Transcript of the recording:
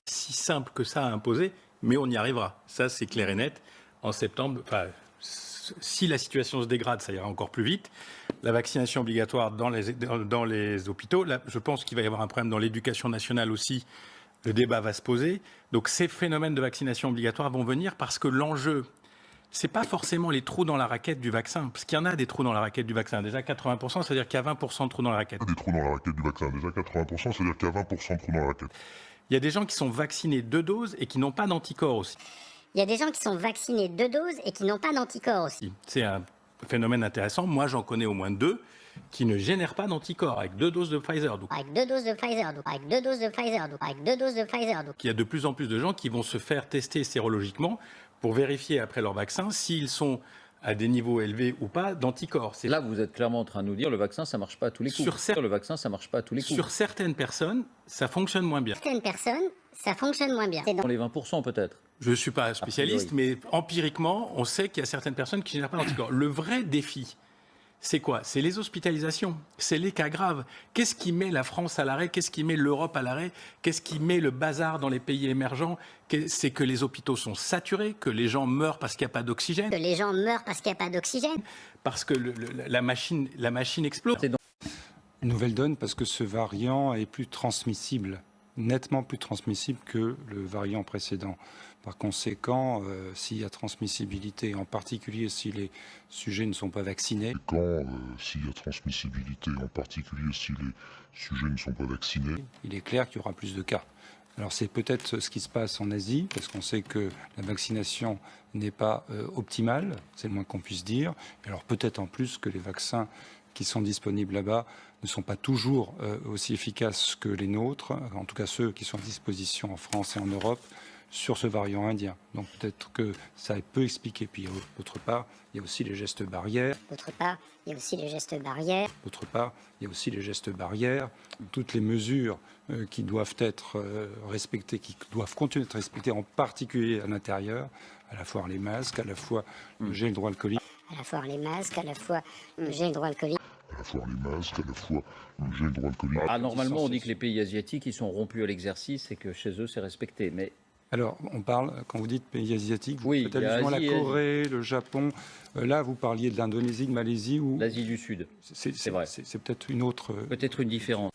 Si simple que ça à imposer, mais on y arrivera. Ça, c'est clair et net. En septembre, si la situation se dégrade, ça ira encore plus vite. La vaccination obligatoire dans les hôpitaux, là, je pense qu'il va y avoir un problème dans l'éducation nationale aussi. Le débat va se poser. Donc ces phénomènes de vaccination obligatoire vont venir parce que l'enjeu, c'est pas forcément les trous dans la raquette du vaccin, parce qu'il y en a des trous dans la raquette du vaccin. Déjà 80%, c'est-à-dire qu'il y a 20% de trous dans la raquette. Des trous dans la raquette du vaccin. Déjà 80%, c'est-à-dire qu'il y a 20% de trous dans la raquette. Il y a des gens qui sont vaccinés 2 doses et qui n'ont pas d'anticorps aussi. Il y a des gens qui sont vaccinés 2 doses et qui n'ont pas d'anticorps aussi. C'est un phénomène intéressant. Moi, j'en connais au moins 2 qui ne génèrent pas d'anticorps avec 2 doses de Pfizer. Donc, Avec 2 doses de Pfizer, avec 2 doses de Pfizer, avec 2 doses de Pfizer. il y a de plus en plus de gens qui vont se faire tester sérologiquement pour vérifier après leur vaccin s'ils sont à des niveaux élevés ou pas d'anticorps. Là, vous êtes clairement en train de nous dire le vaccin, ça marche pas à tous les coups. Le vaccin, ça marche pas à tous les coups. Sur certaines personnes, ça fonctionne moins bien. Certaines personnes, ça fonctionne moins bien. Dans les 20% peut-être. Je ne suis pas spécialiste, mais empiriquement, on sait qu'il y a certaines personnes qui ne génèrent pas d'anticorps. Le vrai défi, c'est quoi? C'est les hospitalisations, c'est les cas graves. Qu'est-ce qui met la France à l'arrêt? Qu'est-ce qui met l'Europe à l'arrêt? Qu'est-ce qui met le bazar dans les pays émergents? C'est que les hôpitaux sont saturés, que les gens meurent parce qu'il n'y a pas d'oxygène. Que les gens meurent parce qu'il n'y a pas d'oxygène. Parce que la machine explose. Une nouvelle donne parce que ce variant est plus transmissible, nettement plus transmissible que le variant précédent. Par conséquent, s'il y a transmissibilité, en particulier si les sujets ne sont pas vaccinés. S'il y a transmissibilité, en particulier si les sujets ne sont pas vaccinés. Il est clair qu'il y aura plus de cas. Alors c'est peut-être ce qui se passe en Asie, parce qu'on sait que la vaccination n'est pas optimale, c'est le moins qu'on puisse dire. Et alors peut-être en plus que les vaccins qui sont disponibles là-bas ne sont pas toujours aussi efficaces que les nôtres, en tout cas ceux qui sont à disposition en France et en Europe, sur ce variant indien. Donc peut-être que ça peut expliquer. Puis d'autre part, il y a aussi les gestes barrières. D'autre part, il y a aussi les gestes barrières. D'autre part, il y a aussi les gestes barrières. Toutes les mesures qui doivent être respectées, qui doivent continuer d'être respectées, en particulier à l'intérieur, à la fois les masques, à la fois le gel hydroalcoolique. À la fois les masques, à la fois le gel hydroalcoolique. À la fois les masques, à la fois le gel hydroalcoolique. Normalement, on dit que les pays asiatiques, ils sont rompus à l'exercice et que chez eux, c'est respecté. Mais alors, on parle, quand vous dites pays asiatiques, vous oui, faites allusion à la Corée, le Japon. Là, vous parliez de l'Indonésie, de Malaisie ou l'Asie du Sud. C'est vrai. C'est peut-être une autre. Peut-être une différence.